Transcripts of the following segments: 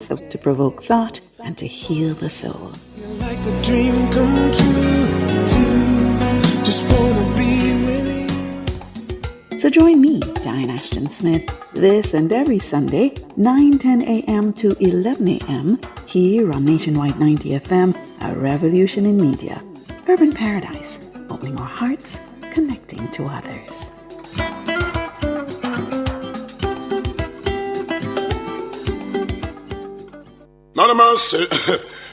to provoke thought and to heal the soul. Like a dream come true, just wanna be with you. So join me, Diane Ashton Smith, this and every Sunday, 9:10 a.m. to 11 a.m. here on Nationwide 90 FM, a revolution in media. Urban Paradise, opening our hearts, connecting to others. Not a mercy.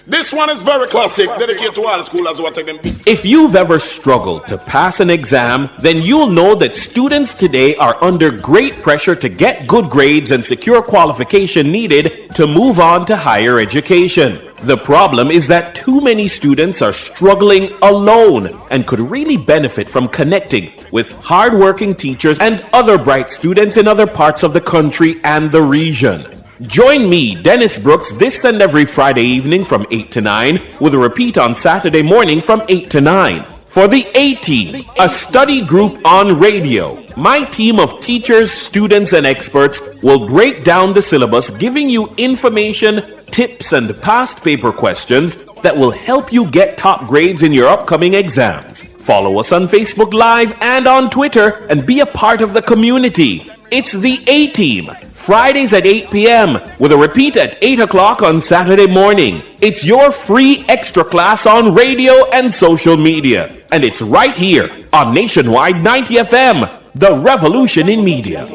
This one is very classic, dedicated to all the schoolers who are taking beats. If you've ever struggled to pass an exam, then you'll know that students today are under great pressure to get good grades and secure qualification needed to move on to higher education. The problem is that too many students are struggling alone and could really benefit from connecting with hardworking teachers and other bright students in other parts of the country and the region. Join me, Dennis Brooks, this and every Friday evening from 8 to 9, with a repeat on Saturday morning from 8 to 9. For the A-Team, a study group on radio. My team of teachers, students, and experts will break down the syllabus, giving you information, tips, and past paper questions that will help you get top grades in your upcoming exams. Follow us on Facebook Live and on Twitter and be a part of the community. It's the A-Team. Fridays at 8 p.m. with a repeat at 8 o'clock on Saturday morning. It's your free extra class on radio and social media. And it's right here on Nationwide 90 FM, the revolution in media.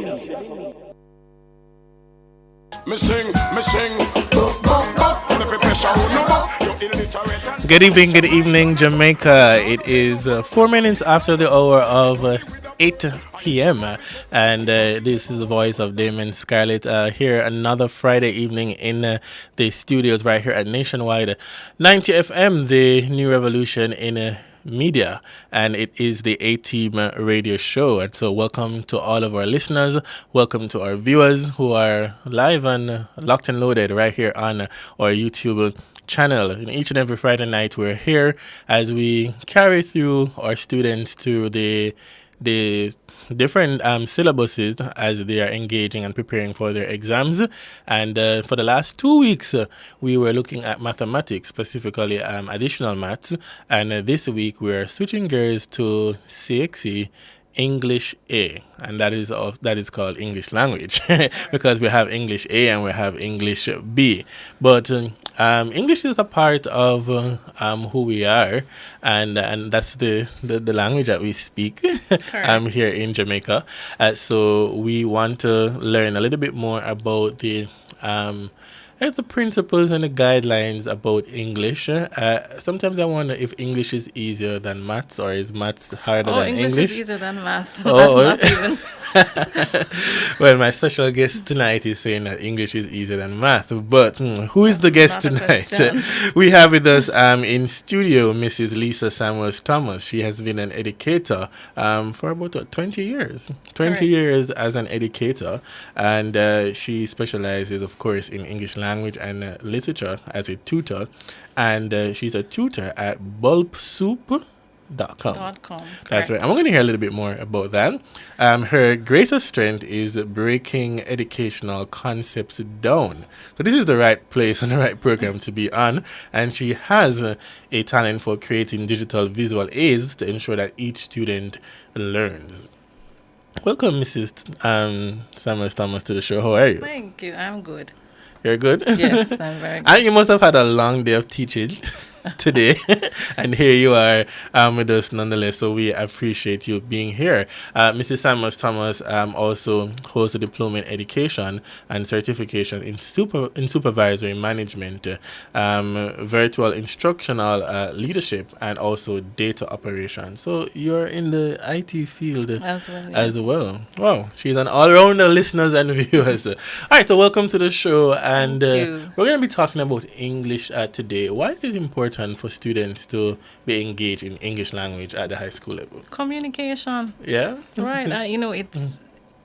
Good evening, Jamaica. It is 4 minutes after the hour of 8 p.m. and this is the voice of Damon Scarlett here another Friday evening in the studios right here at Nationwide 90 FM, the new revolution in media, and it is the A-Team radio show. And so welcome to all of our listeners, welcome to our viewers who are live and locked and loaded right here on our YouTube channel. And each and every Friday night we're here as we carry through our students to the different syllabuses as they are engaging and preparing for their exams. And for the last 2 weeks, we were looking at mathematics, specifically additional maths. And this week, we're switching gears to CXC English A, and that is called English language because we have English A and we have English B. But English is a part of who we are, and that's the language that we speak here in Jamaica. So we want to learn a little bit more about the principles and the guidelines about English. Sometimes I wonder if English is easier than maths, or is maths harder than English? English is easier than math. Oh, That's not even. Well, my special guest tonight is saying that English is easier than math. But who is the guest tonight? We have with us in studio Mrs. Lisa Samuels Thomas. She has been an educator for about 20 years. 20 years as an educator. And she specializes, of course, in English language and literature as a tutor. And she's a tutor at bulbsoup.com. That's right. I'm going to hear a little bit more about that. Her greatest strength is breaking educational concepts down. So this is the right place and the right program to be on. And she has a talent for creating digital visual aids to ensure that each student learns. Welcome, Mrs. Samuels Thomas, to the show. How are you? Thank you. I'm good. You're good? Yes, I'm very good. And you must have had a long day of teaching today, and here you are with us nonetheless, so we appreciate you being here. Mrs. Samuels Thomas also holds a diploma in education and certification in supervisory management, virtual instructional leadership, and also data operations. So you're in the IT field as well. Wow, she's an all-rounder, listeners and viewers. All right, so welcome to the show, and we're going to be talking about English today. Why is it important for students to be engaged in English language at the high school level? Communication. Yeah. Right.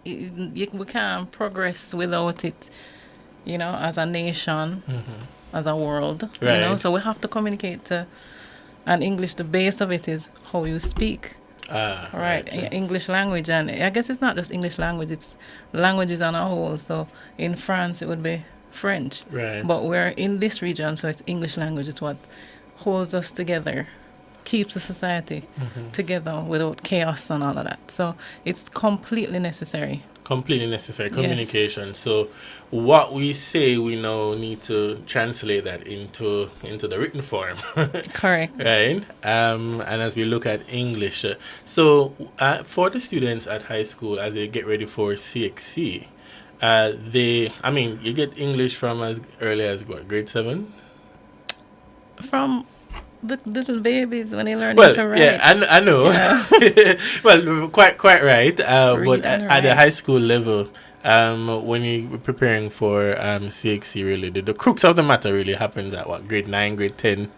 We can't progress without it, as a nation, as a world, right. So we have to communicate. And English, the base of it is how you speak. Right. English language. And I guess it's not just English language, it's languages on a whole. So in France, it would be French. Right. But we're in this region, so it's English language. It's what holds us together, keeps the society together without chaos and all of that. So it's completely necessary. Completely necessary communication. So what we say, we now need to translate that into the written form. Correct. Right. And as we look at English, so for the students at high school as they get ready for CXC, you get English from as early as what, grade 7? From the little babies when they learn Well, to write. yeah, I know. Yeah. Well, quite right. But and at the write. high school level, when you're preparing for CXC, really, the crux of the matter really happens at what, grade 9, grade 10?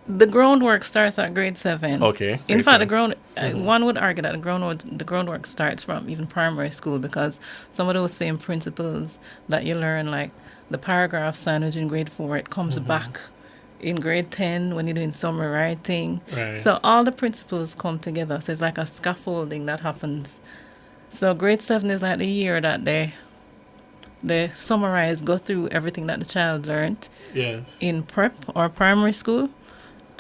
The groundwork starts at grade 7. Okay. In grade fact, 7. one would argue that the groundwork starts from even primary school, because some of those same principles that you learn, like the paragraph sandwich in grade 4, it comes back in grade 10 when you're doing summary writing. Right. So all the principles come together. So it's like a scaffolding that happens. So grade 7 is like the year that they summarize, go through everything that the child learned Yes. in prep or primary school,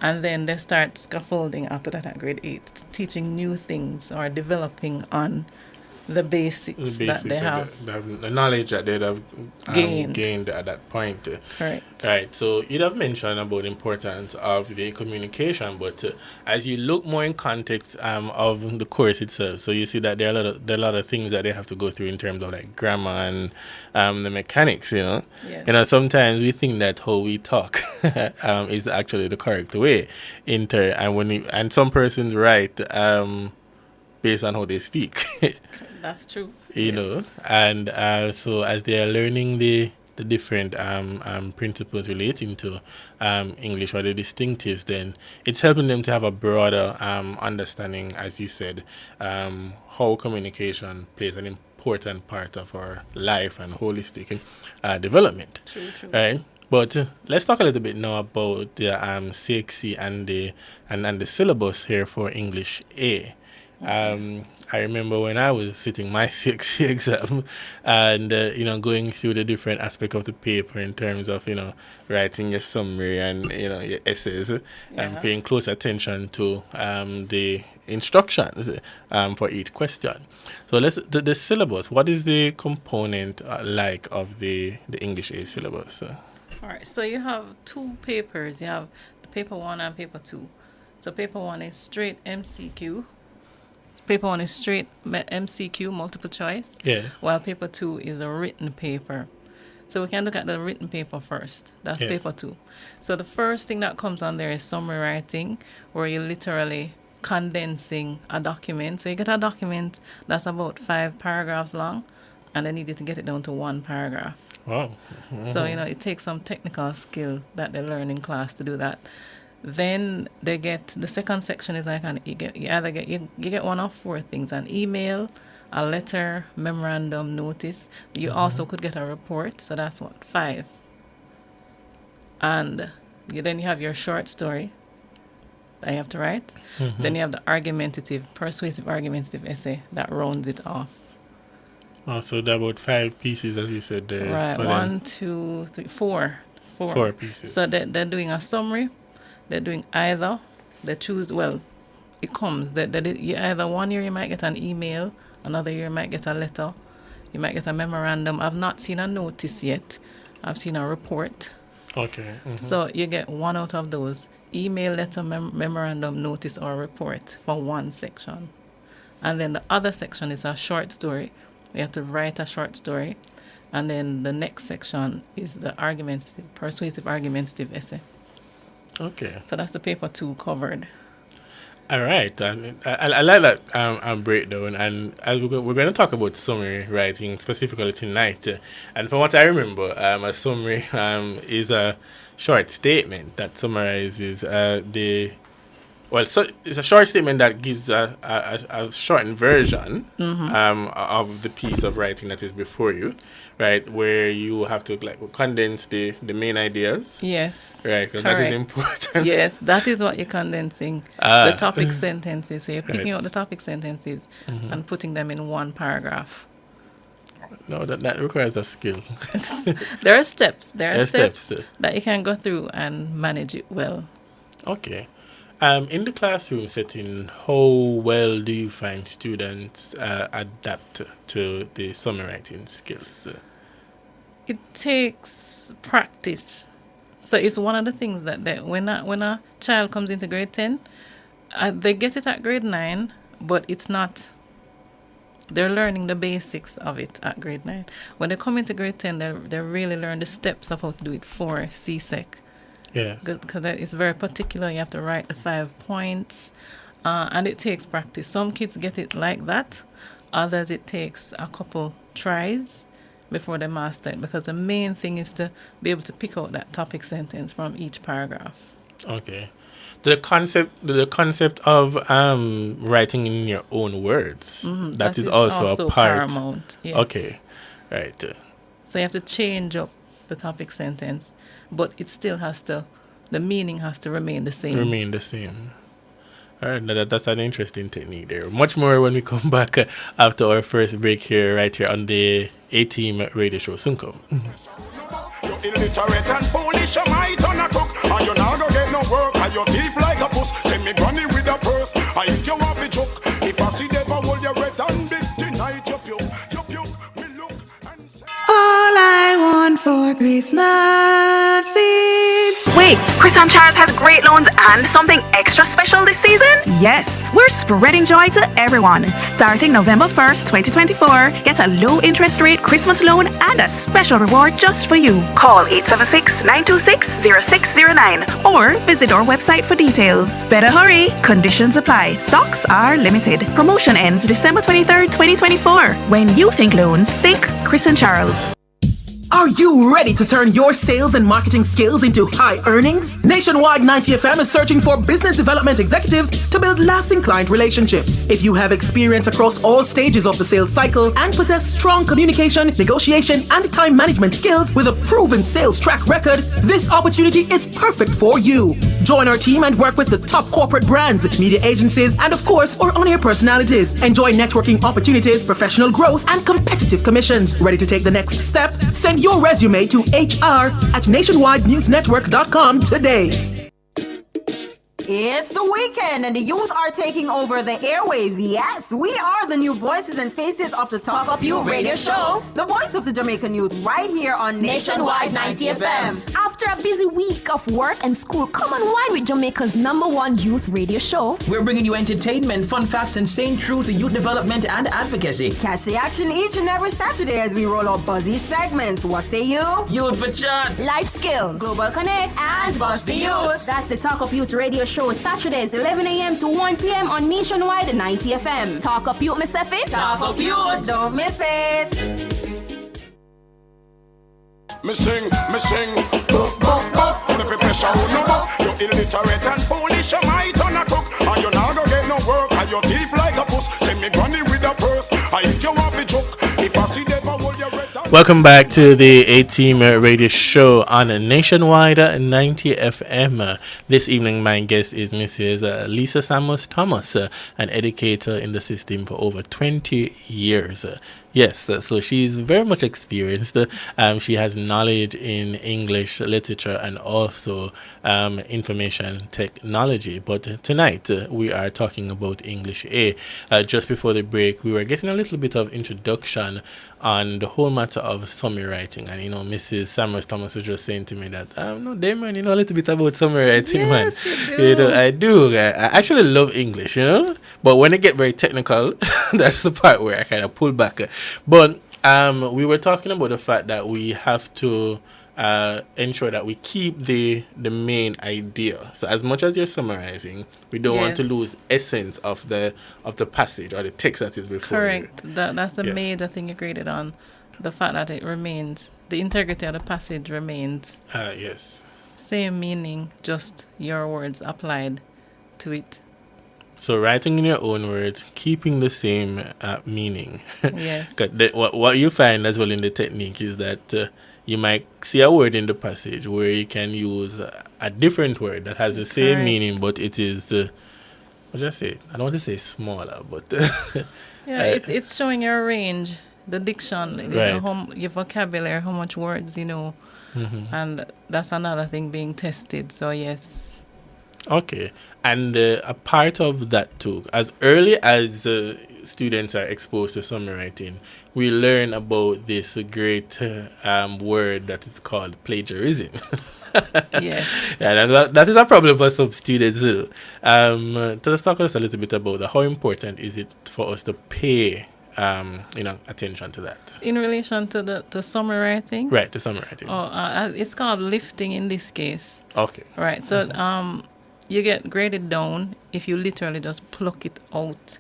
and then they start scaffolding after that at grade 8, teaching new things or developing on the basics, that they have. The knowledge that they'd have gained at that point. Correct. Right. So you'd have mentioned about the importance of the communication, but as you look more in context of the course itself, so you see that there are a lot of things that they have to go through in terms of like grammar and the mechanics. Yes. Sometimes we think that how we talk is actually the correct way, and some persons write based on how they speak. That's true. And so as they are learning the different principles relating to English or the distinctives, then it's helping them to have a broader understanding, as you said, how communication plays an important part of our life and holistic development. True. Right? But let's talk a little bit now about the CXC and the syllabus here for English A. I remember when I was sitting my CXC exam and, going through the different aspects of the paper in terms of, writing your summary and, your essays and paying close attention to the instructions for each question. So the syllabus, what is the component like of the English A syllabus? All right. So you have 2 papers. You have the paper 1 and paper 2. So paper 1 is straight MCQ. Paper 1 is straight MCQ, multiple choice. Yeah. While paper 2 is a written paper. So we can look at the written paper first. That's Yes. paper 2. So the first thing that comes on there is summary writing, where you're literally condensing a document. So you get a document that's about 5 paragraphs long, and they need you to get it down to 1 paragraph. Wow. So, it takes some technical skill that they learn in class to do that. Then they get, the second section is like you get one of 4 things: an email, a letter, memorandum, notice. You also could get a report, so that's 5. And then you have your short story that you have to write. Then you have the persuasive argumentative essay that rounds it off. Oh, so there are about 5 pieces, as you said there. Right, for 1, 2, 3, 4. 4 pieces. So they're doing a summary. They're doing they choose, it comes. Either one year you might get an email, another year you might get a letter, you might get a memorandum. I've not seen a notice yet. I've seen a report. Okay. So you get one out of those: email, letter, memorandum, notice, or report for one section. And then the other section is a short story. You have to write a short story. And then the next section is the persuasive argumentative essay. Okay. So that's the paper 2 covered. All right. I like that breakdown. And we're going to talk about summary writing specifically tonight. And from what I remember, a summary is a short statement that summarizes so it's a short statement that gives a shortened version of the piece of writing that is before you, right? Where you have to condense the main ideas. Yes. Right, because that is important. Yes, that is what you're condensing. The topic sentences. So you're picking out the topic sentences and putting them in 1 paragraph. No, that requires a skill. There are steps. There There are are steps steps. that you can go through and manage it well. Okay. In the classroom setting, how well do you find students adapt to the summer writing skills? It takes practice. So it's one of the things that when a child comes into grade 10, they get it at grade 9, but it's not. They're learning the basics of it at grade 9. When they come into grade 10, they really learn the steps of how to do it for CSEC. Yes. Because it's very particular. You have to write the 5 points, and it takes practice. Some kids get it like that. Others, it takes a couple tries before they master it, because the main thing is to be able to pick out that topic sentence from each paragraph. Okay. The concept of writing in your own words, that is also a part. Paramount. Yes. Okay. Right. So you have to change up the topic sentence, but it still has to, the meaning has to remain the same. Remain the same. All right, that's an interesting technique there. Much more when we come back after our first break here, right here on the A-Team Radio Show. Soon come. You illiterate and foolish, you might turn a cook. And you not go get no work, and your teeth like a puss. Send me granny with a purse, I eat you off a joke. If I see them, I hold your red and big tonight, you puke, we look and say. All I want for Christmas is... Wait, Chris and Charles has great loans and something extra special this season? Yes, we're spreading joy to everyone. Starting November 1st, 2024, get a low interest rate Christmas loan and a special reward just for you. Call 876-926-0609 or visit our website for details. Better hurry, conditions apply. Stocks are limited. Promotion ends December 23rd, 2024. When you think loans, think Chris and Charles. Are you ready to turn your sales and marketing skills into high earnings? Nationwide 90 FM is searching for business development executives to build lasting client relationships. If you have experience across all stages of the sales cycle and possess strong communication, negotiation, and time management skills with a proven sales track record, this opportunity is perfect for you. Join our team and work with the top corporate brands, media agencies, and of course, our on-air personalities. Enjoy networking opportunities, professional growth, and competitive commissions. Ready to take the next step? Send your resume to hr@nationwidenewsnetwork.com today. It's the weekend and the youth are taking over the airwaves. Yes, we are the new voices and faces of the Talk Up You radio show. The voice of the Jamaican youth right here on Nationwide 90 FM. After a busy week of work and school, come and wine with Jamaica's #1 youth radio show. We're bringing you entertainment, fun facts, and staying true to youth development and advocacy. Catch the action each and every Saturday as we roll out buzzy segments. What say you? Youth for chat. Life skills. Global Connect. And Bust the Youth. That's the Talk Up Youth radio show. Saturdays, 11 a.m. to 1 p.m. on Nationwide 90 FM. Talk Up Youth, Miss Effie. Talk Up Youth. Don't miss it. Me sing, boop, boop, boop. And if you pressure on no book, you illiterate and foolish, you might turn a cook. And you not go get no work, and your teeth like a puss. Send me granny with a purse, I eat you off a joke. If I see them, I hold your red and... Welcome back to the A-Team Radio Show on Nationwide 90 FM. This evening, my guest is Mrs. Lisa Samuels Thomas, an educator in the system for over 20 years. Yes, so she's very much experienced. She has knowledge in English literature and also information technology. But tonight, we are talking about English A. Just before the break, we were getting a little bit of introduction on the whole matter of summary writing. And, you know, Mrs. Samuels Thomas was just saying to me that, no, Damon, you know a little bit about summary writing, Yes, man. you do. You know, I do. I actually love English, you know. But when it get very technical, that's the part where I kind of pull back. But we were talking about the fact that we have to ensure that we keep the main idea. So as much as you're summarizing, we don't want to Yes. lose essence of the passage or the text that is before you. Correct. That's the Yes. major thing you graded on. The fact that it remains, the integrity of the passage remains. Yes. Same meaning, just your words applied to it. So writing in your own words, keeping the same meaning. Yes. 'Cause what you find as well in the technique is that you might see a word in the passage where you can use a different word that has the same Correct. meaning, but it is, what should I say? I don't want to say smaller, but Yeah, it's showing your range the diction, you Right. know, your vocabulary, how much words you know, and that's another thing being tested. So yes, Okay. And a part of that too, as early as students are exposed to summary writing, we learn about this great word that is called plagiarism. yes. Yeah, and that is a problem for some students too. Just talk to us a little bit about that. How important is it for us to pay attention to that? In relation to the summary writing, Right, to summary writing. it's called lifting in this case. Okay. Right. So you get graded down if you literally just pluck it out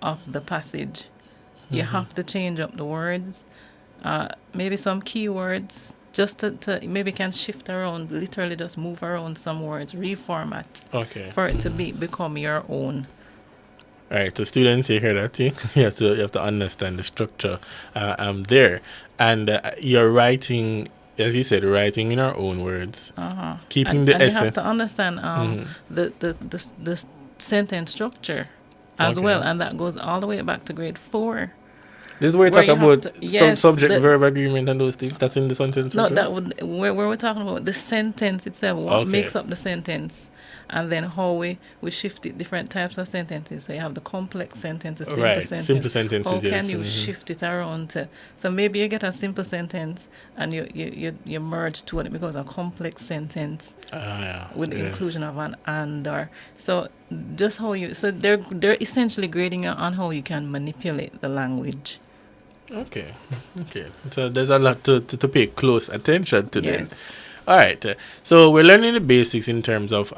of the passage. You have to change up the words, maybe some keywords, just to maybe can shift around, literally just move around some words, reformat for it to become your own. All right, so students, you hear that? You have to understand the structure there, and you're writing, as you said, writing in our own words, keeping and the you essence. have to understand the sentence structure as Okay. well, and that goes all the way back to grade 4. This is where we where talk you have about to- some yes, subject, the- verb, agreement, and those things. That's in the sentence No, structure? that would where we're talking about the sentence itself, what Okay. makes up the sentence, and then how we shift it, different types of sentences. So you have the complex sentence, the simple Right, sentence. simple sentences, How can yes, you shift it around to? So maybe you get a simple sentence and you merge two and it becomes a complex sentence with the inclusion of an and or. So just how you they're essentially grading you on how you can manipulate the language. Okay. So there's a lot to pay close attention to then. Yes. All right. So we're learning the basics in terms of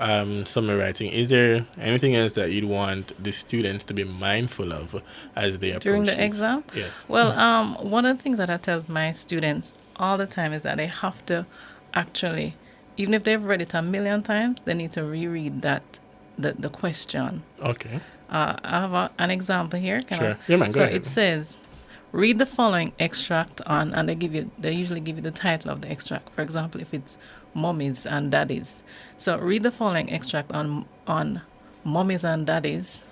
summary writing. Is there anything else that you'd want the students to be mindful of as they approach During the this? exam? Yes. Well, one of the things that I tell my students all the time is that they have to actually, even if they've read it 1,000,000 times, they need to reread the question. Okay. I have an example here. Sure. Yeah, man, go so ahead. it says, read the following extract on, and they usually give you the title of the extract. For example, if it's mummies and daddies. So read the following extract on mummies and daddies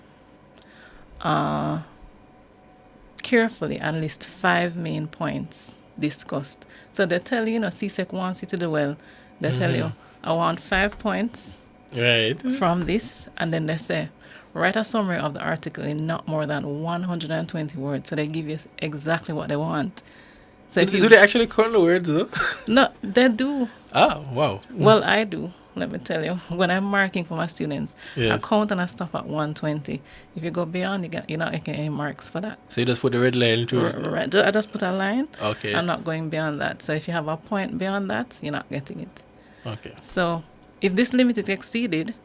carefully and list 5 main points discussed. So they tell you, CSEC wants you to do well. They tell you, I want 5 points from this, and then they say, write a summary of the article in not more than 120 words. So they give you exactly what they want. So do they actually count the words though? No, they do. Oh, wow. Well, I do. Let me tell you, when I'm marking for my students, I count and I stop at 120. If you go beyond, you're not getting any marks for that. So you just put the red line through it? Right. I just put a line. Okay. I'm not going beyond that. So if you have a point beyond that, you're not getting it. Okay. So if this limit is exceeded,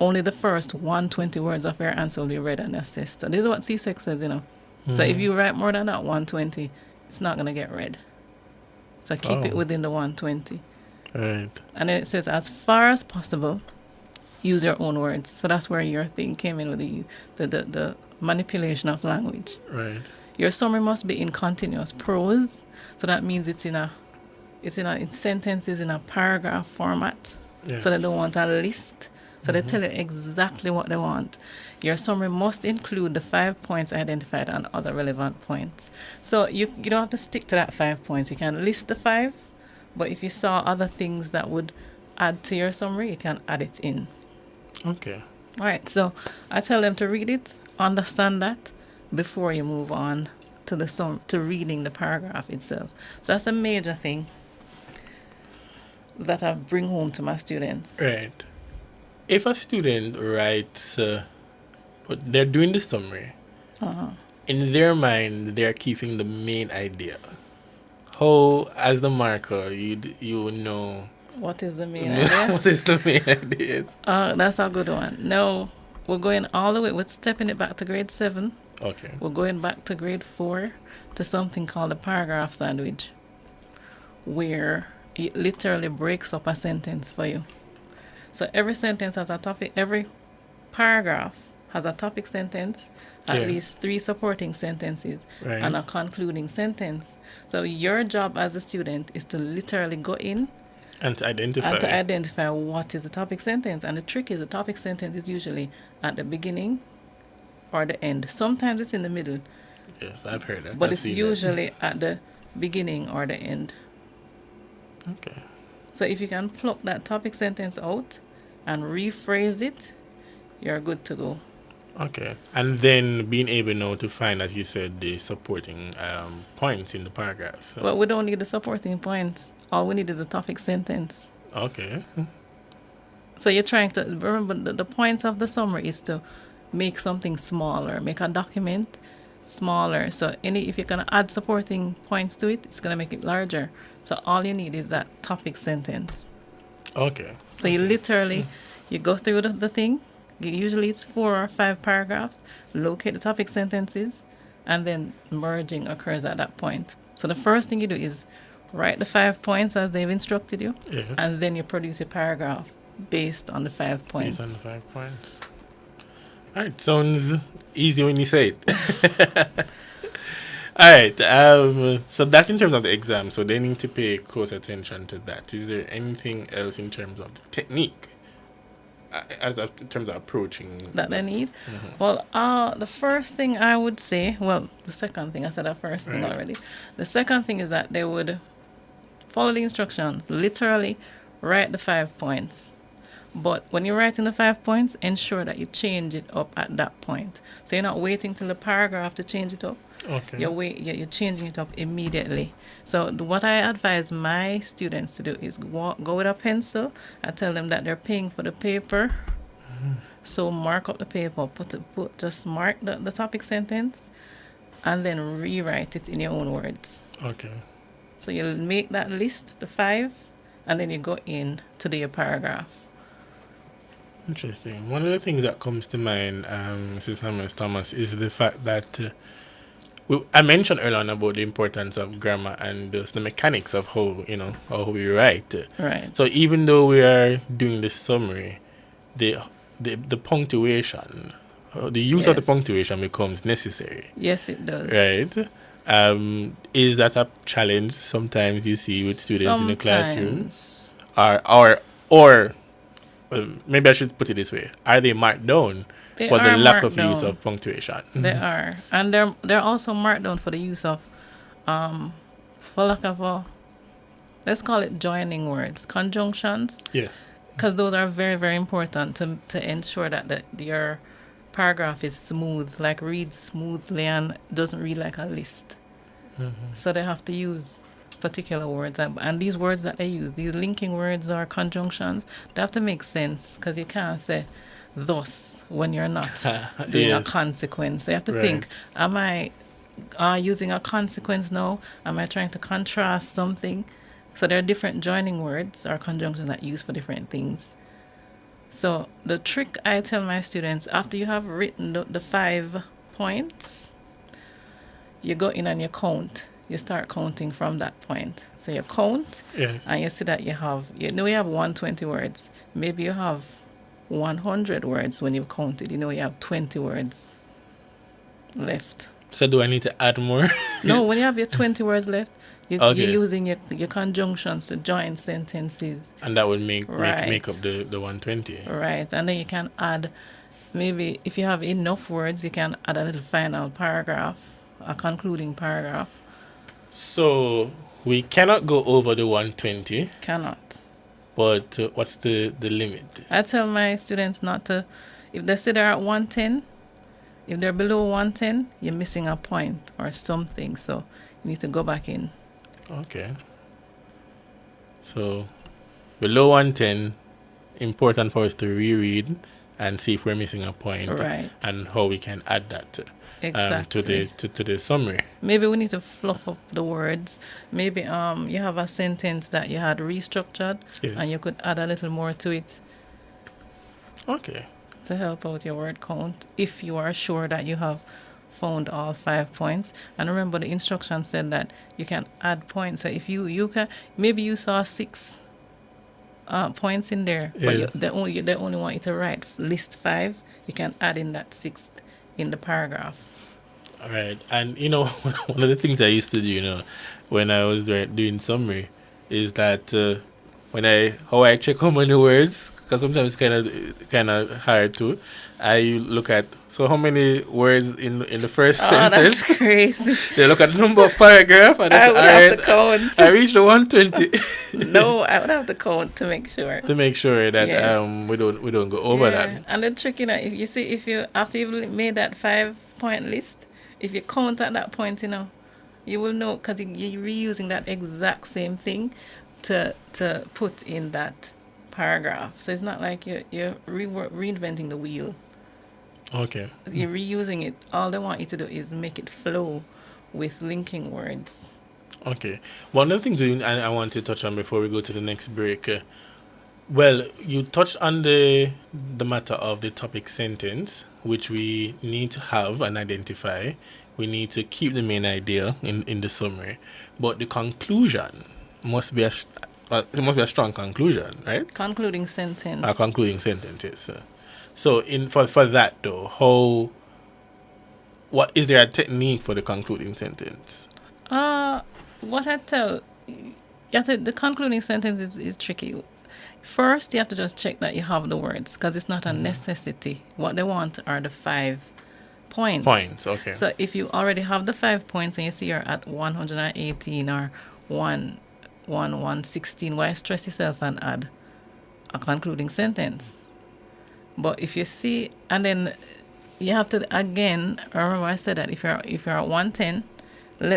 only the first 120 words of your answer will be read and assessed. So this is what CSEC says, So if you write more than that 120, it's not going to get read. So keep it within the 120. Right. And then it says, as far as possible, use your own words. So that's where your thing came in with the manipulation of language. Right. Your summary must be in continuous prose. So that means it's sentences in a paragraph format. Yes. So they don't want a list. So they tell you exactly what they want. Your summary must include the 5 points identified and other relevant points. So you don't have to stick to that 5 points. You can list the 5, but if you saw other things that would add to your summary, you can add it in. Okay. All right, so I tell them to read it, understand that, before you move on to reading the paragraph itself. So that's a major thing that I bring home to my students. Right. If a student writes, they're doing the summary, in their mind, they're keeping the main idea. How, as the marker, you know... What is the main idea? What is the main idea? That's a good one. No, we're going all the way. We're stepping it back to grade 7. Okay. We're going back to grade 4 to something called a paragraph sandwich, where it literally breaks up a sentence for you. So every sentence has a topic, every paragraph has a topic sentence, at least 3 supporting sentences, and a concluding sentence. So your job as a student is to literally go in and to identify what is the topic sentence. And the trick is the topic sentence is usually at the beginning or the end. Sometimes it's in the middle, Yes, I've heard that. But I've it's seen usually at the beginning or the end. that. Okay. So if you can pluck that topic sentence out and rephrase it, you're good to go. Okay. And then being able now to find, as you said, the supporting points in the paragraph. So. But we don't need the supporting points. All we need is a topic sentence. Okay. So you're trying to remember the point of the summary is to make something smaller, make a document smaller. So if you're gonna add supporting points to it, it's gonna make it larger. So all you need is that topic sentence. Okay. So you literally you go through the thing. Usually it's 4 or 5 paragraphs. Locate the topic sentences, and then merging occurs at that point. So the first thing you do is write the 5 points as they've instructed you, Yes. and then you produce a paragraph based on the 5 points. Based on the 5 points. All right. Sounds easy when you say it. All right. So that's in terms of the exam. So they need to pay close attention to that. Is there anything else in terms of the technique? In terms of approaching that they need? Well, the first thing I would say, the second thing, I said the first thing already. The second thing is that they would follow the instructions, literally write the 5 points. But when you're writing the 5 points, ensure that you change it up at that point. So you're not waiting till the paragraph to change it up. Okay. You're changing it up immediately. So what I advise my students to do is go with a pencil. I tell them that they're paying for the paper. So mark up the paper, just mark the topic sentence, and then rewrite it in your own words. Okay. So you'll make that list, the 5, and then you go in to do your paragraph. Interesting. One of the things that comes to mind, Mrs. Hammers Thomas, is the fact that I mentioned earlier on about the importance of grammar and just the mechanics of how we write. Right. So even though we are doing the summary, the punctuation, the use of the punctuation becomes necessary. Yes, it does. Right. Is that a challenge sometimes you see with students in the classroom? Or maybe I should put it this way: are they marked down for the lack of use of punctuation? They are, and they're also marked down for the use of, for lack of let's call it joining words, conjunctions. Yes. Because those are very, very important to ensure that your paragraph is smooth, like reads smoothly and doesn't read like a list. So they have to use particular words, and these words that they use, these linking words or conjunctions, they have to make sense, because you can't say thus when you're not doing a consequence. So you have to think, am I using a consequence now? Am I trying to contrast something? So there are different joining words or conjunctions that use for different things. So the trick I tell my students, after you have written the 5 points, you go in and you count. You start counting from that point. So you count, and you see that you have 120 words. Maybe you have 100 words when you've counted. You have 20 words left. So do I need to add more? No, when you have your 20 words left, you're using your conjunctions to join sentences. And that would make up the 120. Right, and then you can add, maybe if you have enough words, you can add a little final paragraph, a concluding paragraph. So we cannot go over the 120. Cannot. But what's the limit? I tell my students not to, if they say they're at 110, if they're below 110, you're missing a point or something. So you need to go back in. Okay. So below 110, important for us to reread and see if we're missing a point. Right. And how we can add that exactly. to the summary. Maybe we need to fluff up the words. Maybe you have a sentence that you had restructured, and you could add a little more to it. Okay. To help out your word count, if you are sure that you have found all 5 points. And remember, the instruction said that you can add points. So if you can, maybe you saw 6 points in there, but they only want you to list 5. You can add in that 6th in the paragraph. All right. And one of the things I used to do, when I was doing summary, is that how I check how many words, because sometimes it's kind of hard too. I look at how many words in the first sentence. That's crazy. They look at the number of paragraph and I would have to count. I reached the 120. No, I would have to count to make sure. To make sure that we don't go over that. And the trick, if you after you've made that 5-point list, if you count at that point, you will know, because you're reusing that exact same thing to put in that paragraph. So it's not like you're reinventing the wheel. Okay. You're reusing it. All they want you to do is make it flow with linking words. Okay. One of the things I want to touch on before we go to the next break. Well, you touched on the matter of the topic sentence, which we need to have and identify. We need to keep the main idea in the summary, but the conclusion must be a strong conclusion, right? Concluding sentence. A concluding sentence, yes. So for that though, what is there a technique for the concluding sentence? What I tell you, the concluding sentence is tricky. First, you have to just check that you have the words, because it's not a necessity. What they want are the 5 points. Points, okay. So if you already have the 5 points and you see you're at 118 or 116, why stress yourself and add a concluding sentence? But if you see, and then you have to, again, remember I said that if you're at 110,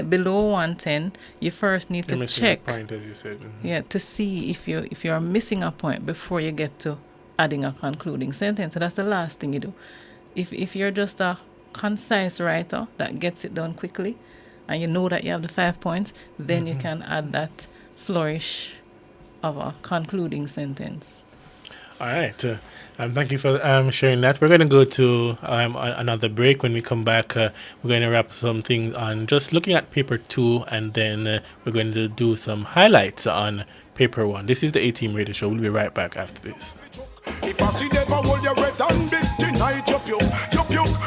below 110, you first need to check. Point, as you said. Mm-hmm. Yeah, to see if you're missing a point before you get to adding a concluding sentence. So that's the last thing you do. If you're just a concise writer that gets it done quickly, and you know that you have the 5 points, then you can add that flourish of a concluding sentence. All right. Thank you for sharing that. We're going to go to another break. When we come back, we're going to wrap some things on just looking at paper 2, and then we're going to do some highlights on paper 1. This is the A-Team Radio Show. We'll be right back after this. If I see them, I hold your red and big tonight. You puke,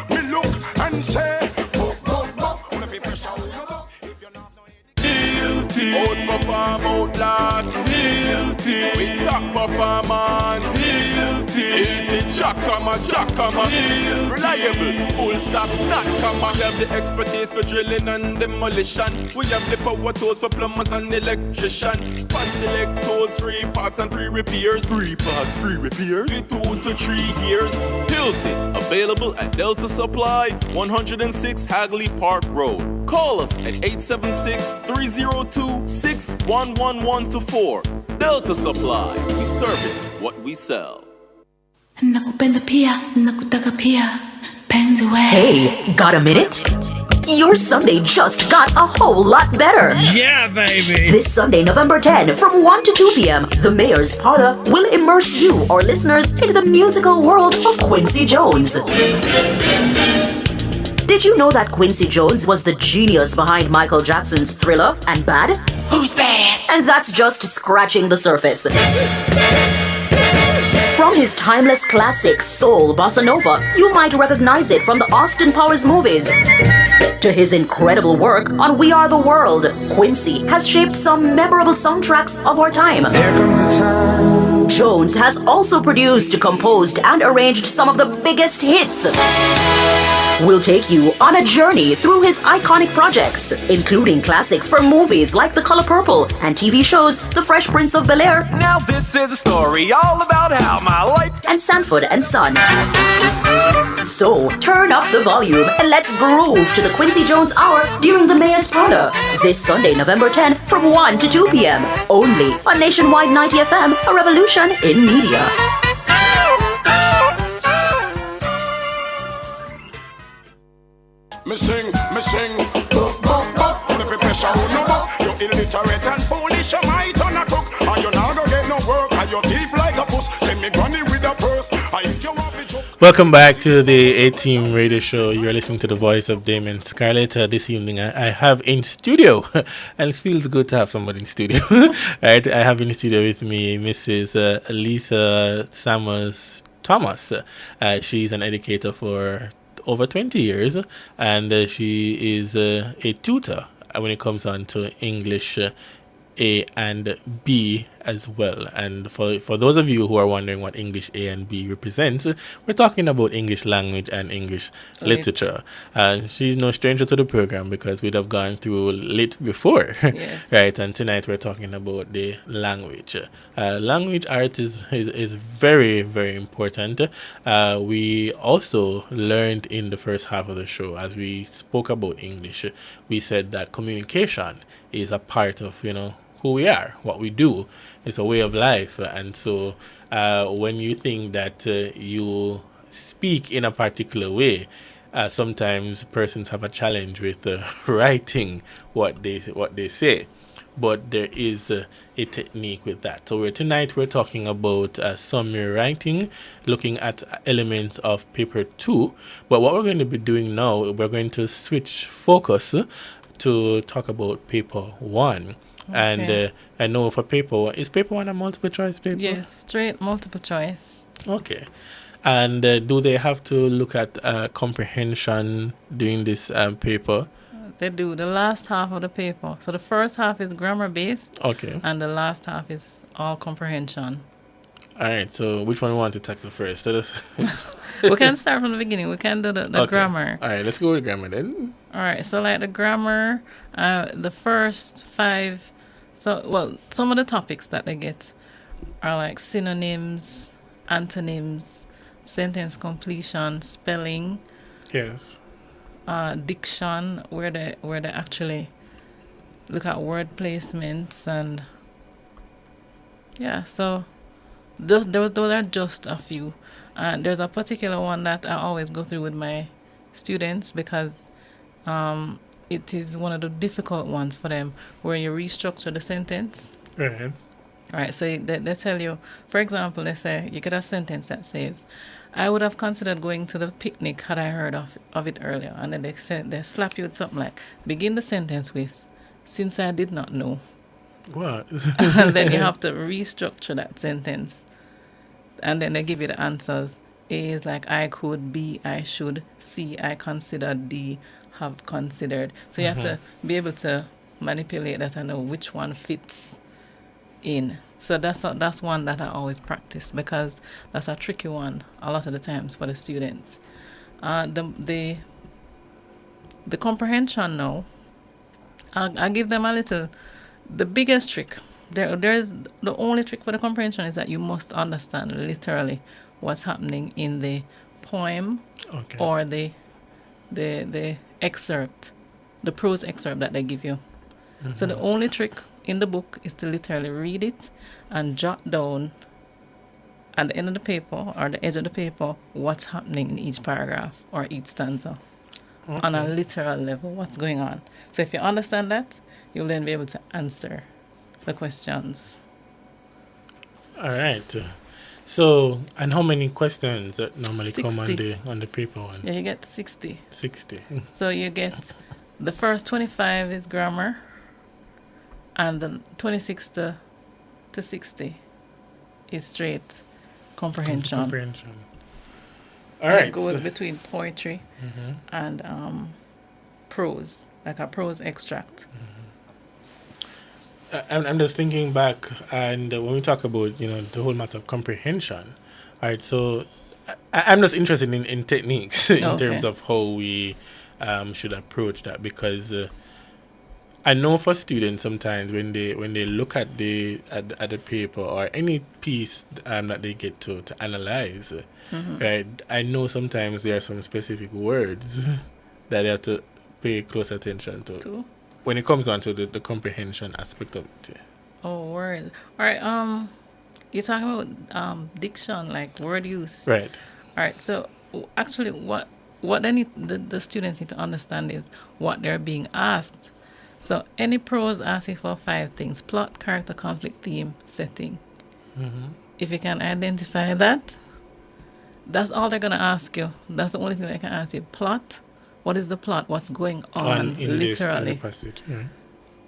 me look and say, guilty. Outperform, outlast, guilty. With top performance, guilty. Jackama, reliable, full stop, not comma. We have the expertise for drilling and demolition. We have the power tools for plumbers and electrician. Fancy select tools, 3 parts and 3 repairs. 3 parts, 3 repairs. 2 to 3 years. Hilton, available at Delta Supply, 106 Hagley Park Road. Call us at 876-302-61114. Delta Supply, we service what we sell. Nakupenda pia, nakutaka pia, penzi we. Hey, got a minute? Your Sunday just got a whole lot better. Yeah, baby. This Sunday, November 10, from 1 to 2 p.m., the Mayor's Parlor will immerse you, our listeners, into the musical world of Quincy Jones. Did you know that Quincy Jones was the genius behind Michael Jackson's Thriller and Bad? Who's bad? And that's just scratching the surface. From his timeless classic Soul Bossa Nova, you might recognize it from the Austin Powers movies, to his incredible work on We Are the World. Quincy has shaped some memorable soundtracks of our time. Here comes the time. Jones has also produced, composed, and arranged some of the biggest hits. We'll take you on a journey through his iconic projects, including classics from movies like The Color Purple and TV shows The Fresh Prince of Bel-Air. Now this is a story all about how my life and Sanford and Son. So turn up the volume and let's groove to the Quincy Jones Hour during the Mayor's Parlor this Sunday, November 10, from 1 to 2 p.m. only on Nationwide 90 FM, a revolution in media. Me sing, boop, boop, boop. And if you pressure on no more, you're illiterate and foolish, you might on a cook. And you not gonna get no work, and your teeth like a puss. Send me granny with a purse, I eat you up with joke. Welcome back to the A-Team Radio Show. You're listening to the voice of Damon Scarlett. This evening I have in studio, and it feels good to have somebody in studio. Right, I have in studio with me Mrs. Lisa Samuels Thomas. She's an educator for over 20 years, and she is a tutor when it comes on to English A and B as well. And for those of you who are wondering what English A and B represents, we're talking about English language and English literature. And she's no stranger to the program because we'd have gone through lit before. Yes. Right? And tonight we're talking about the language. Language art is very, very important. We also learned in the first half of the show, as we spoke about English, we said that communication is a part of, who we are, what we do. It's a way of life. And so when you think that you speak in a particular way, sometimes persons have a challenge with writing what they say. But there is a technique with that. So tonight we're talking about summary writing, looking at elements of paper 2. But what we're going to be doing now, we're going to switch focus to talk about paper 1. Okay. And I know for paper 1, is paper 1 a multiple choice paper? Yes, straight multiple choice. Okay. And do they have to look at comprehension during this paper? They do the last half of the paper. So the first half is grammar based. Okay. And the last half is all comprehension. All right. So which one we want to tackle first? We can start from the beginning. We can do the grammar. All right. Let's go with grammar then. All right. So like the grammar, the first 5. So some of the topics that they get are like synonyms, antonyms, sentence completion, spelling. Yes. Diction, where they actually look at word placements, and so those are just a few. And there's a particular one that I always go through with my students because it is one of the difficult ones for them, where you restructure the sentence. Right. All right, so they tell you, for example, they say you get a sentence that says, "I would have considered going to the picnic had I heard of it earlier." And then they slap you with something like, begin the sentence with, "Since I did not know." What? And then you have to restructure that sentence. And then they give you the answers. A is like I could, B I should, C I considered, D have considered. So you have to be able to manipulate that and know which one fits in. So that's one that I always practice because that's a tricky one a lot of the times for the students. The comprehension now, I'll give them a little. The biggest trick, there's the only trick for the comprehension is that you must understand literally what's happening in the poem or the excerpt, the prose excerpt that they give you. So the only trick in the book is to literally read it and jot down at the end of the paper or the edge of the paper what's happening in each paragraph or each stanza on a literal level, what's going on. So if you understand that, you'll then be able to answer the questions. All right. So, and how many questions that normally 60. come on the paper one? Yeah, you get 60. 60. So you get the first 25 is grammar, and the 26 to 60 is straight comprehension. All right. It goes between poetry and prose, like a prose extract. I'm just thinking back, and when we talk about the whole matter of comprehension, all right. So I'm just interested in techniques in terms of how we should approach that, because I know for students sometimes when they look at the paper or any piece that they get to analyze, right? I know sometimes there are some specific words that they have to pay close attention to when it comes down to the comprehension aspect of it. Oh, words. All right. You're talking about diction, like word use. Right. All right. So actually, what they need, the students need to understand is what they're being asked. So any prose asks you for 5 things: plot, character, conflict, theme, setting. If you can identify that, that's all they're going to ask you. That's the only thing they can ask you. Plot. What is the plot? What's going on literally?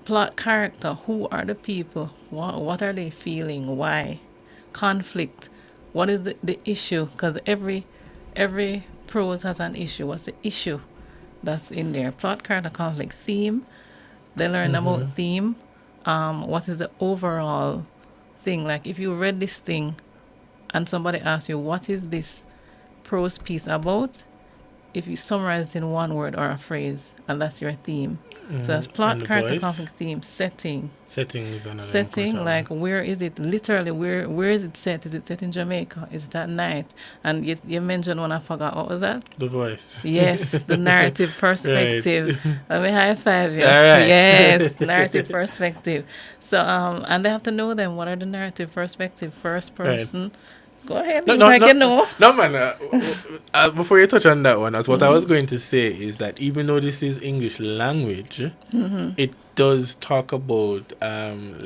Plot, character. Who are the people? What are they feeling? Why? Conflict. What is the issue? Because every prose has an issue. What's the issue that's in there? Plot, character, conflict, theme. They learn about theme. What is the overall thing, like if you read this thing and somebody asks you, what is this prose piece about? If you summarize it in one word or a phrase, and that's your theme. So that's plot, character, conflict, theme, setting. Setting is another Setting, important like where is it? Literally, where is it set? Is it set in Jamaica? Is it at night? And you mentioned one, I forgot. What was that? The voice. Yes, the narrative perspective. Let me high five you. All right. Yes, narrative perspective. So and they have to know them. What are the narrative perspective? First person. Right. Go ahead. No, man. Before you touch on that one, what I was going to say is that even though this is English language, it does talk about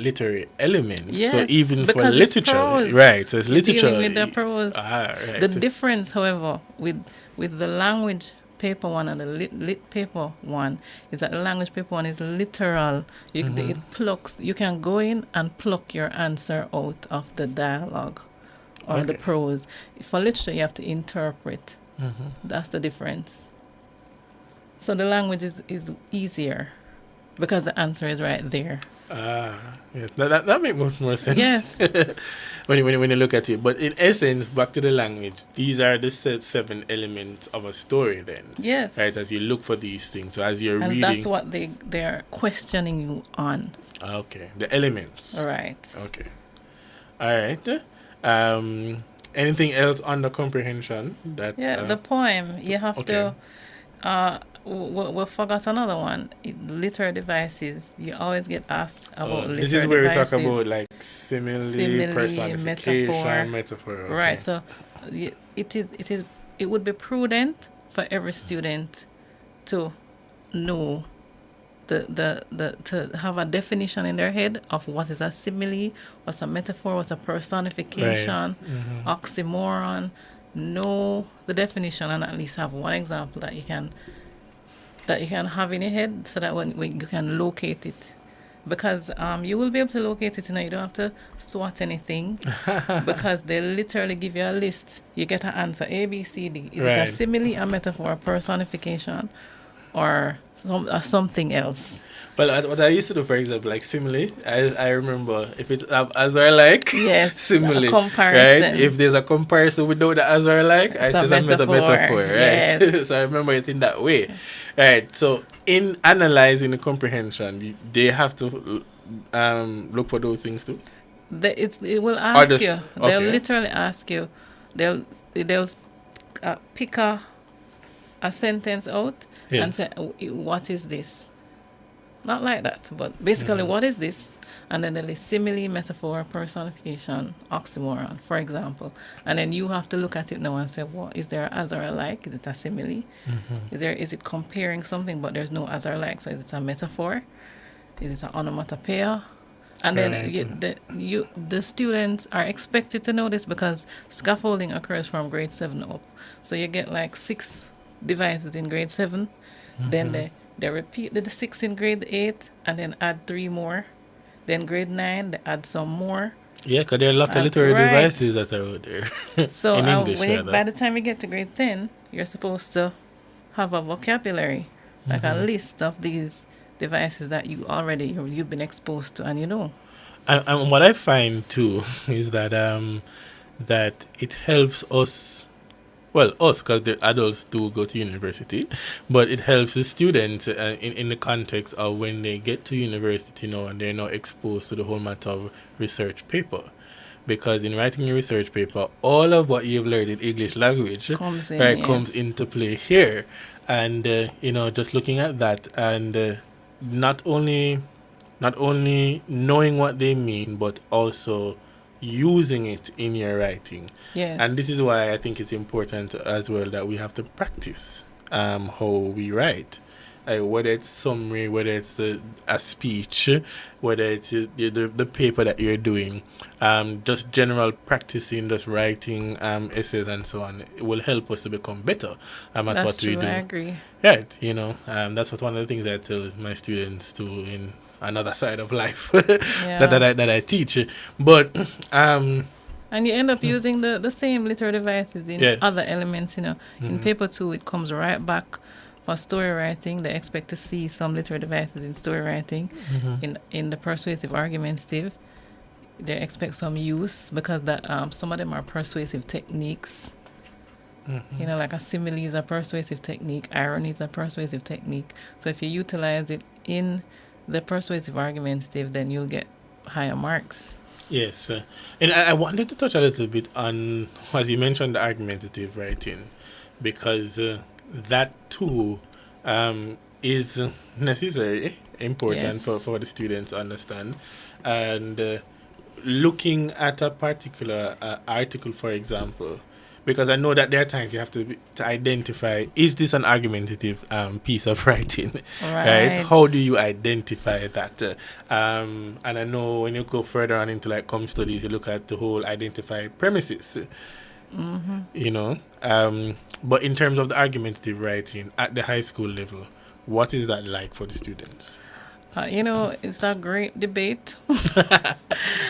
literary elements. Yes, so even for because literature, it's prose. right? So it's literature. Dealing with the prose. Right. The difference, however, with the language paper one and the lit paper one is that the language paper one is literal. It plucks. You can go in and pluck your answer out of the dialogue or the prose. For literature, you have to interpret. That's the difference. So the language is easier because the answer is right there. Yes, that makes much more sense. Yes. when you look at it, but in essence, back to the language, these are the 7 elements of a story. Then, yes, right. As you look for these things, so as you're reading, that's what they are questioning you on. Okay, the elements. Right. Okay. All right. Anything else on the comprehension? That the poem. You have to. We forgot another one. Literary devices. You always get asked about literary devices. This is where we talk about like simile, personification, metaphor. Okay. Right. So it would be prudent for every student to know to have a definition in their head of what is a simile, what's a metaphor, what's a personification, oxymoron. Know the definition and at least have one example that you can have in your head, so that when you can locate it, because you will be able to locate it. You don't have to SWOT anything because they literally give you a list. You get an answer A, B, C, D. Is it a simile, a metaphor, a personification, or something else? Well, what I used to do, for example, like simile, I remember if it's as or like, simile, comparison. Right? If there's a comparison without the as or like, I say a metaphor, right? Yes. So I remember it in that way, right? So in analyzing the comprehension, they have to look for those things too. It will ask you. They'll literally ask you. They'll pick a sentence out and say, "What is this?" Not like that, but basically, what is this? And then there is simile, metaphor, personification, oxymoron, for example. And then you have to look at it now and say, what is there as or like? Is it a simile? Is it comparing something, but there's no as or like? So is it a metaphor? Is it an onomatopoeia? And then the students are expected to know this because scaffolding occurs from grade 7 up. So you get like 6 devices in grade 7. Then they repeat the 6 in grade 8 and then add 3 more. Then grade 9, they add some more. Yeah, because there are a lot of literary devices that are out there. So in English, by the time you get to grade 10, you're supposed to have a vocabulary, like a list of these devices that you've been exposed to and you know. And what I find too is that that it helps us. Well, us, because the adults do go to university, but it helps the students in the context of when they get to university, and they're not exposed to the whole matter of research paper. Because in writing your research paper, all of what you've learned in English language comes into play here. And, just looking at that and not only knowing what they mean, but also using it in your writing. Yes. And this is why I think it's important as well that we have to practice how we write. Whether it's summary, whether it's a speech, whether it's the paper that you're doing, just general practicing, just writing essays and so on, it will help us to become better at what we do. I agree. Right, that's what one of the things I tell my students to in another side of life that I teach. But and you end up using the same literary devices in other elements, In paper 2, it comes right back. For story writing, they expect to see some literary devices in story writing. In the persuasive argumentative, they expect some use because that some of them are persuasive techniques. You know, like a simile is a persuasive technique, irony is a persuasive technique. So if you utilize it in the persuasive argumentative, then you'll get higher marks. Yes, and I wanted to touch a little bit on, as you mentioned, the argumentative writing, because that too is necessary, important for the students to understand. And looking at a particular article, for example, because I know that there are times you have to identify, is this an argumentative piece of writing? Right? How do you identify that? And I know when you go further on into like com studies, you look at the whole identify premises. You know, but in terms of the argumentative writing at the high school level, what is that like for the students? You know, it's a great debate.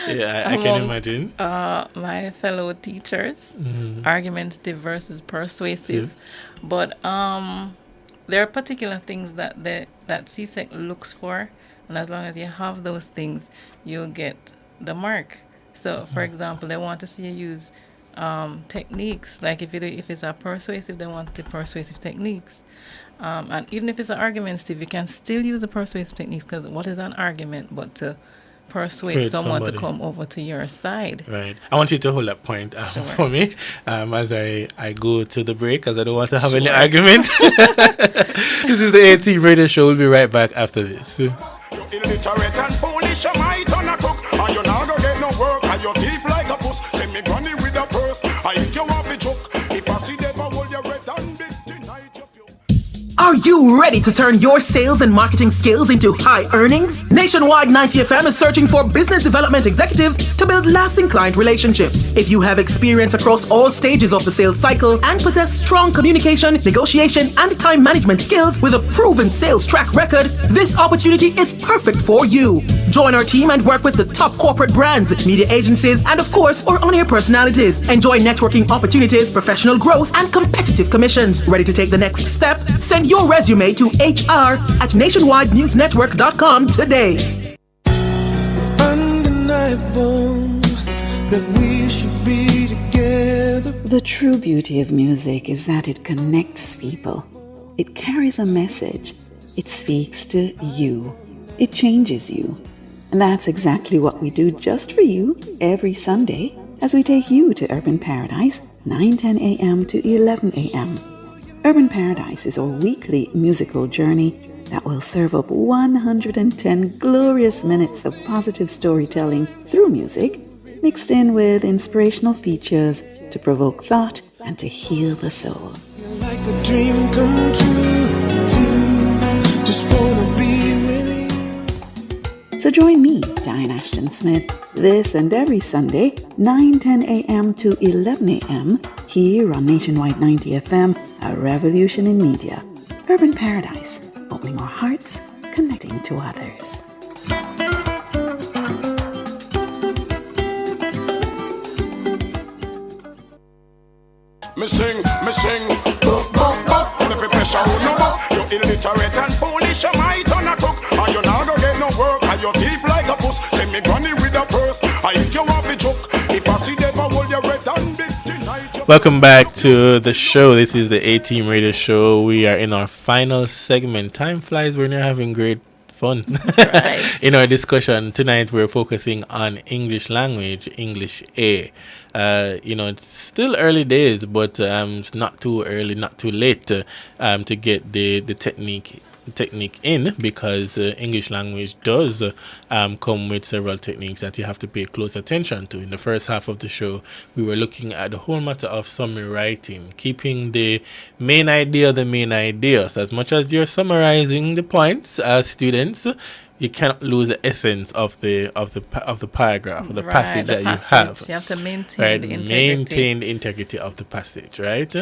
Yeah, I can imagine. My fellow teachers, argumentative versus persuasive. But there are particular things that CSEC looks for, and as long as you have those things, you'll get the mark. So, for example, they want to see you use techniques. Like if it's a persuasive, they want the persuasive techniques. And even if it's an argumentative, you can still use the persuasive techniques, because what is an argument but to persuade someone to come over to your side? Right. I want you to hold that point for me as I go to the break, because I don't want to have any argument. This is the AT Radio Show. We'll be right back after this. You're illiterate and foolish, you might on a cook. And you're not gonna get no work, and your teeth like a puss. Send me granny with a purse, I eat you off the choke. If I see them, I hold you red and big tonight. Are you ready to turn your sales and marketing skills into high earnings? Nationwide 90 FM is searching for business development executives to build lasting client relationships. If you have experience across all stages of the sales cycle and possess strong communication, negotiation, and time management skills with a proven sales track record, this opportunity is perfect for you. Join our team and work with the top corporate brands, media agencies, and of course, our on-air personalities. Enjoy networking opportunities, professional growth, and competitive commissions. Ready to take the next step? Send your resume to hr@nationwidenewsnetwork.com today. It's undeniable that we should be together. The true beauty of music is that it connects people. It carries a message. It speaks to you. It changes you. And that's exactly what we do just for you every Sunday as we take you to Urban Paradise, 9:10 a.m. to 11 a.m. Urban Paradise is our weekly musical journey that will serve up 110 glorious minutes of positive storytelling through music, mixed in with inspirational features to provoke thought and to heal the soul. Like a dream come true, just wanna be with you. So join me, Diane Ashton Smith, this and every Sunday, 9:10 a.m. to 11 a.m. here on Nationwide 90 FM, a revolution in media. Urban Paradise, opening our hearts, connecting to others. Me sing, boop, boop, boop. And if you pressure on no more, you're illiterate and foolish, you might on a cook. And you're not gonna get no work, and your teeth like a puss. Send me granny with a purse, I eat you off the choke. If I see them, I hold you red and big tonight. Welcome back to the show. This is the A-Team Radio Show. We are in our final segment. Time flies when you're having great fun. Right. In our discussion tonight, we're focusing on English language, English A. It's still early days, but it's not too early, not too late to get the technique in, because English language does come with several techniques that you have to pay close attention to. In the first half of the show, we were looking at the whole matter of summary writing, keeping the main idea. So as much as you're summarizing the points as students, you cannot lose the essence of the paragraph, or the passage that you have. You have to maintain the integrity. Maintain the integrity of the passage, right?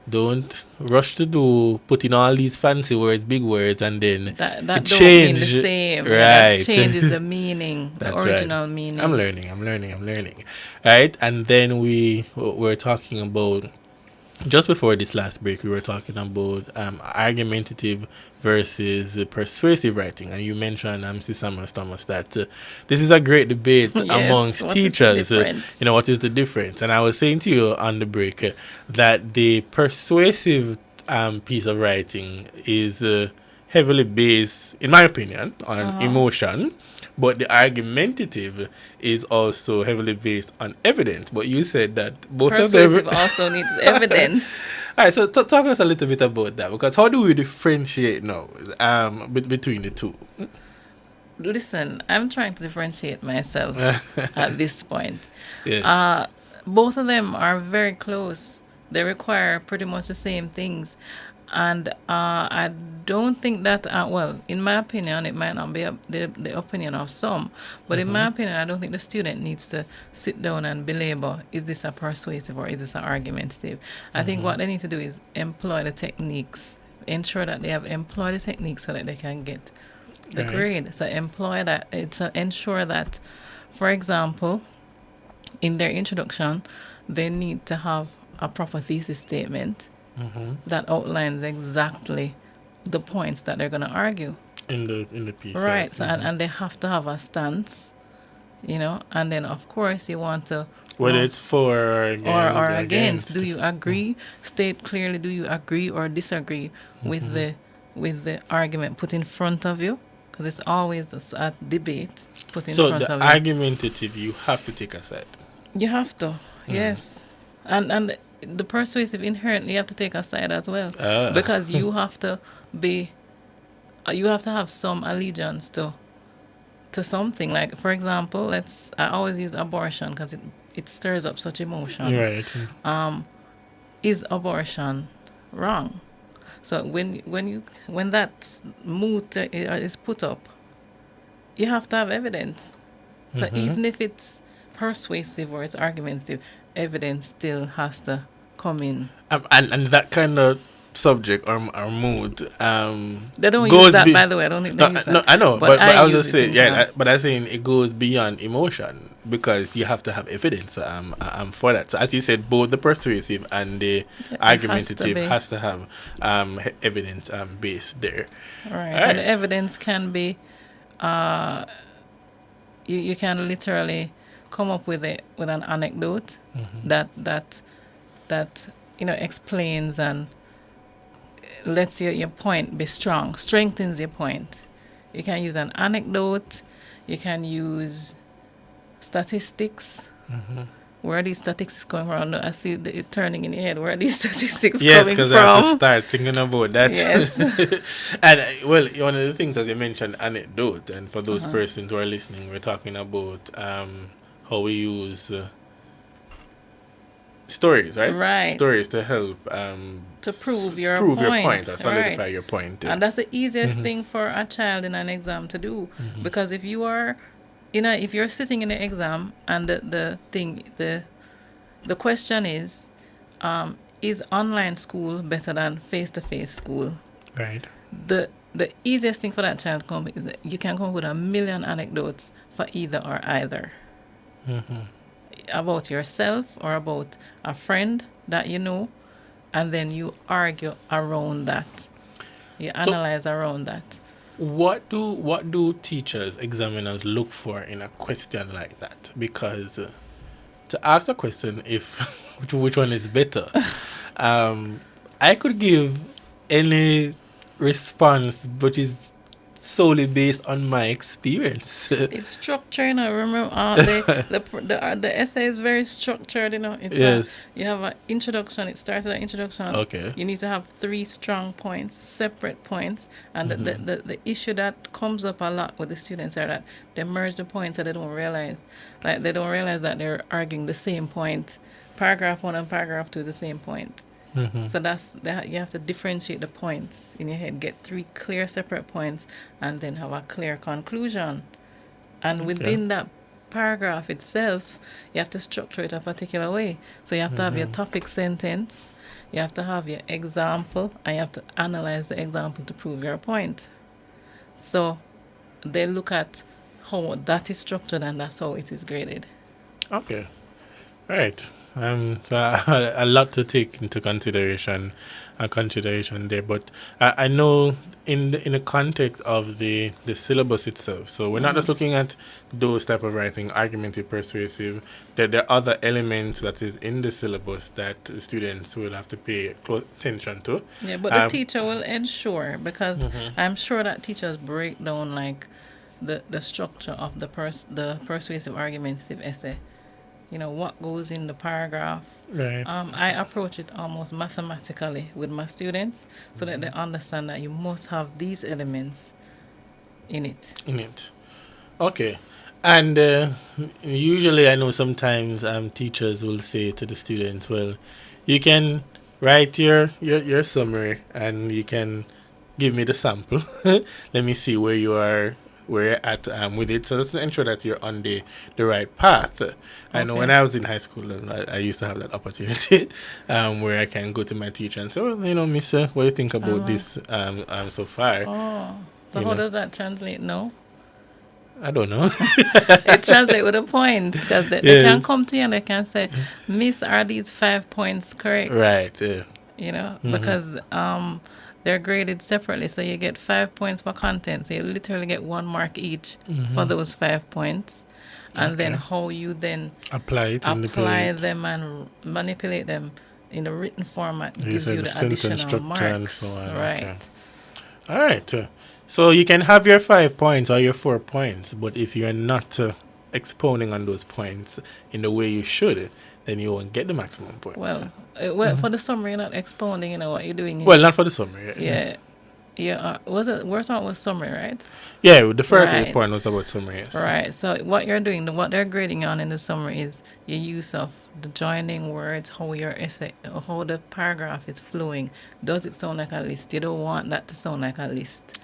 Don't rush to put in all these fancy words, big words, and then that don't change. mean the same. Right. That changes the meaning, the That's original right. meaning. I'm learning. Right? And then we're talking about just before this last break, we were talking about argumentative versus persuasive writing, and you mentioned, Sister Thomas, that this is a great debate amongst what teachers. is the difference? What is the difference? And I was saying to you on the break that the persuasive piece of writing is heavily based, in my opinion, on emotion. But the argumentative is also heavily based on evidence. But you said that both of them Persuasive also needs evidence. All right, so talk to us a little bit about that, because how do we differentiate now between the two? Listen, I'm trying to differentiate myself at this point. Yes. Both of them are very close. They require pretty much the same things. And I don't think that, well, in my opinion, it might not be the opinion of some, but in my opinion, I don't think the student needs to sit down and belabor, is this a persuasive or is this an argumentative? I think what they need to do is employ the techniques, ensure that they have employed the techniques so that they can get the grade. So ensure that, for example, in their introduction, they need to have a proper thesis statement that outlines exactly the points that they're going to argue in the piece, right? So and they have to have a stance, and then of course you want to, whether it's for or against. Do you agree? State clearly, do you agree or disagree with the argument put in front of you? Because it's always a debate put in front of you. So the argumentative, you have to take a side. You have to, yes, and the persuasive inherently you have to take a side as well, because you have to have some allegiance to something. Like, for example, I always use abortion because it stirs up such emotions. Right. Is abortion wrong? So when that mood is put up, you have to have evidence. So even if it's persuasive or it's argumentative, evidence still has to come in. And that kind of subject or mood they don't use that, by the way. I don't think they use that. No, I know, but I was just saying, but I'm saying it goes beyond emotion, because you have to have evidence for that. So as you said, both the persuasive and the argumentative has to have evidence based there. Right. And the evidence can be you can literally come up with an anecdote that explains and lets your point be strong, strengthens your point. You can use an anecdote. You can use statistics. Where are these statistics coming from? I see it turning in your head. Where are these statistics coming from? Yes, because I have to start thinking about that. Yes. And, well, one of the things, as you mentioned, anecdote. And for those persons who are listening, we're talking about how we use stories, right? Right. Stories to help to prove your point or solidify your point. And that's the easiest thing for a child in an exam to do. Because if you are, if you're sitting in the exam and the question is online school better than face-to-face school? Right. The easiest thing for that child to come is that you can come up with a million anecdotes for either or either. About yourself or about a friend that you know, and then you argue around that. You analyze around that. What do teachers, examiners look for in a question like that? Because to ask a question if which one is better, I could give any response, but is solely based on my experience. It's structured, remember, the essay is very structured, It's you have an introduction. It starts with an introduction. Okay. You need to have 3 strong points, separate points, and the issue that comes up a lot with the students are that they merge the points and they don't realize, that they're arguing the same point. Paragraph 1 and paragraph 2 the same point. So you have to differentiate the points in your head, get 3 clear separate points, and then have a clear conclusion. And within that paragraph itself, you have to structure it a particular way. So you have to have your topic sentence, you have to have your example, and you have to analyze the example to prove your point. So they look at how that is structured, and that's how it is graded. Okay. Right. So a lot to take into consideration there. But I know in the context of the syllabus itself, so we're not just looking at those type of writing, argumentative, persuasive. There are other elements that is in the syllabus that the students will have to pay close attention to. Yeah, but the teacher will ensure, because I'm sure that teachers break down like the structure of the persuasive argumentative essay. You know, what goes in the paragraph. Right. I approach it almost mathematically with my students so that they understand that you must have these elements in it. Okay. And usually I know sometimes teachers will say to the students, well, you can write your summary and you can give me the sample. Let me see where you're at with it. So let's ensure that you're on the right path. I know when I was in high school, I used to have that opportunity where I can go to my teacher and say, well, you know, mister, what do you think about this so far? Oh, so how does that translate now? I don't know. It translates with the points, because they can come to you and they can say, Miss, are these 5 points correct? Right, yeah. You know, because they're graded separately, so you get 5 points for content. So you literally get 1 mark each for those 5 points. And then how you then apply them and manipulate them in the written format gives you the additional marks. And so on. Right. Okay. All right. So you can have your 5 points or your 4 points, but if you're not expounding on those points in the way you should, then you won't get the maximum points. Well, for the summary, you're not expounding, you know, what you're doing. Well, not for the summary. Yeah. We're talking about summary, right? Yeah, the first point was about summary, yes. Right. So what you're doing, what they're grading on in the summary is your use of the joining words, how your essay, how the paragraph is flowing. Does it sound like a list? You don't want that to sound like a list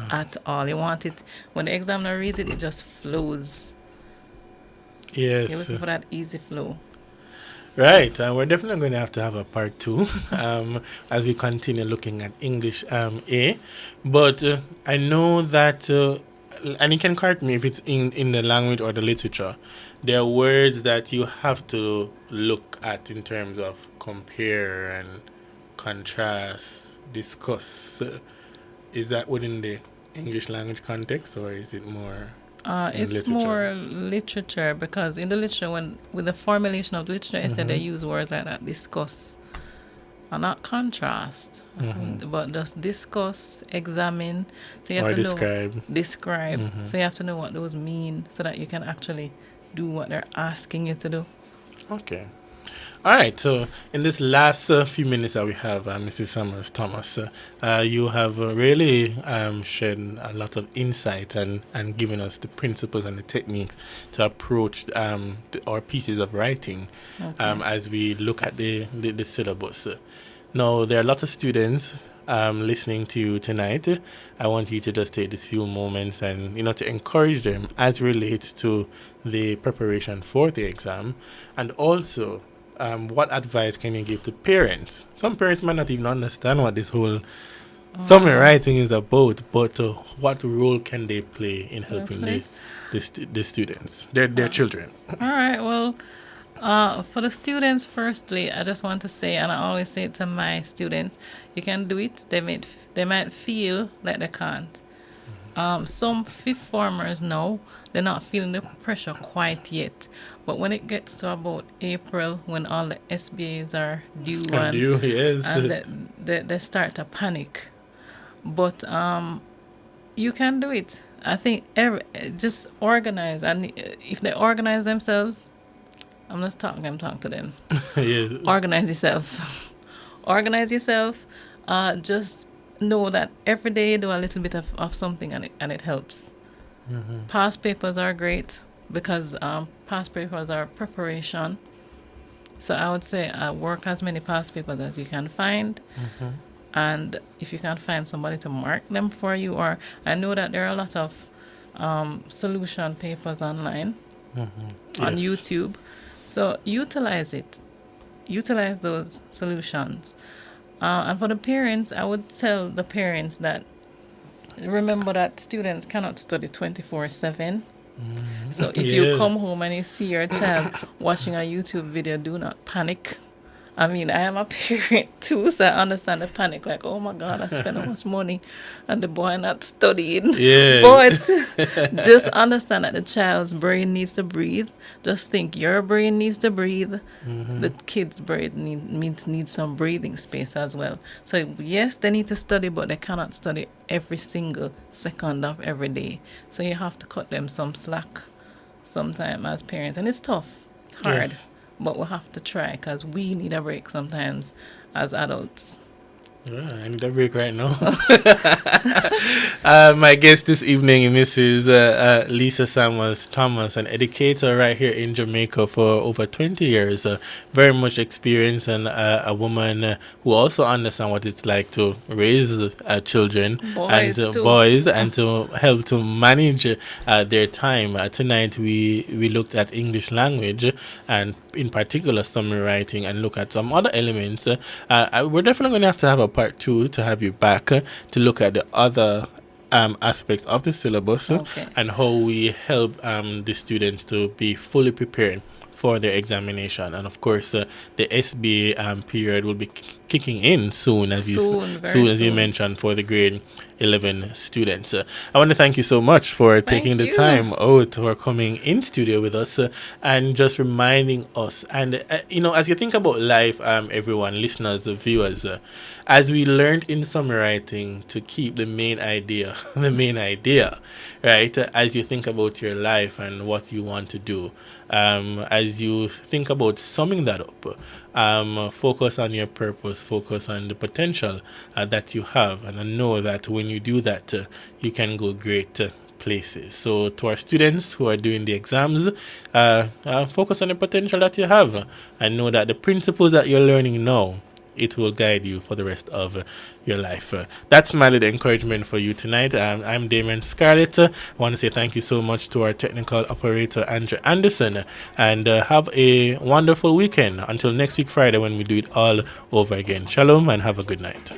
at all. You want it, when the examiner reads it, it just flows. Yes. You're looking for that easy flow. Right, we're definitely going to have a part 2 as we continue looking at English A. But I know that, and you can correct me if it's in the language or the literature, there are words that you have to look at in terms of compare and contrast, discuss. Is that within the English language context, or is it more... it's literature? More literature, because in the literature, with the formulation of the literature essay, they use words like that, discuss, and not contrast, but just discuss, examine. So you have to describe. So you have to know what those mean, so that you can actually do what they're asking you to do. Okay. All right, so in this last few minutes that we have, Mrs. Summers Thomas, you have really shed a lot of insight and given us the principles and the techniques to approach our pieces of writing as we look at the syllabus. Now, there are lots of students listening to you tonight. I want you to just take these few moments and, you know, to encourage them as relates to the preparation for the exam, and also what advice can you give to parents? Some parents might not even understand what this whole summary writing is about, but what role can they play in helping the students, their children? All right, well, for the students, firstly, I just want to say, and I always say it to my students, you can do it. They might feel like they can't. Some fifth formers now, they're not feeling the pressure quite yet. But when it gets to about April, when all the SBAs are due, and they start to panic. But you can do it. I think just organize. And if they organize themselves, I'm talking to them. Organize yourself. Organize yourself. Just know that every day you do a little bit of something, and it helps. Past papers are great, because past papers are preparation. So I would say work as many past papers as you can find. And if you can find somebody to mark them for you, or I know that there are a lot of solution papers online on YouTube. So utilize it. Utilize those solutions. And for the parents, I would tell the parents that remember that students cannot study 24/7. So if you come home and you see your child watching a YouTube video, do not panic. I mean, I am a parent too, so I understand the panic. Like, oh my God, I spent so much money and the boy not studying. Yeah. But just understand that the child's brain needs to breathe. Just think your brain needs to breathe. The kid's brain needs some breathing space as well. So yes, they need to study, but they cannot study every single second of every day. So you have to cut them some slack sometime as parents. And it's tough. It's hard. Yes. But we'll have to try because we need a break sometimes as adults. Yeah, I need a break right now. My guest this evening, Mrs. Lisa Samuels Thomas, an educator right here in Jamaica for over 20 years. Very much experience and a woman who also understands what it's like to raise children and boys and to help to manage their time. Tonight we looked at English language and in particular summary writing and look at some other elements. We're definitely going to have a part 2 to have you back to look at the other aspects of the syllabus and how we help the students to be fully prepared for their examination. And of course, the SBA period will be kicking in soon, as you mentioned, for the grade 11 students. I want to thank you so much for taking the time out for coming in studio with us and just reminding us. And, as you think about life, everyone, listeners, viewers, as we learned in summary writing to keep the main idea, right? As you think about your life and what you want to do, as you think about summing that up, focus on your purpose, focus on the potential that you have, and I know that when you do that, you can go great places. So to our students who are doing the exams, focus on the potential that you have and know that the principles that you're learning now, it will guide you for the rest of your life. That's my little encouragement for you tonight. I'm Damon Scarlett. I want to say thank you so much to our technical operator, Andrew Anderson, and have a wonderful weekend until next week, Friday, when we do it all over again. Shalom and have a good night.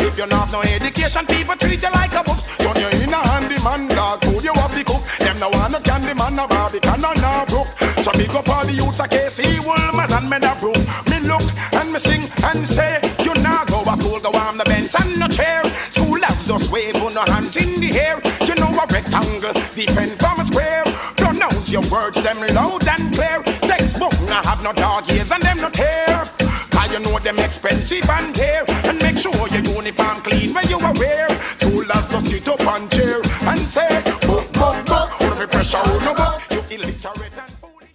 If you not no education, people treat you like a book. Turn you in a handyman, dog food you have to cook. Them no want no candy man, no Barbie can no brook. So big up all the youths a KC Woolmers and men that brook. Me look and me sing and say, you now go to school, go on the bench and no chair. School lads just wave on no hands in the air. You know a rectangle depend from a square. Pronounce your words them loud and clear. Textbook no have no dog ears and them no tear. Cause you know them expensive and dear. And make sure your uniform clean when you are wear. School lads just sit up and cheer and say, book, book, book. Every pressure on no book. You illiterate and foolish.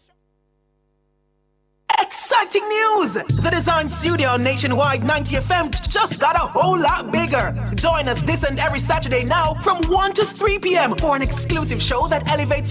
Exciting news! The Design Studio on Nationwide 90 FM just got a whole lot bigger. Join us this and every Saturday now from 1 to 3 p.m. for an exclusive show that elevates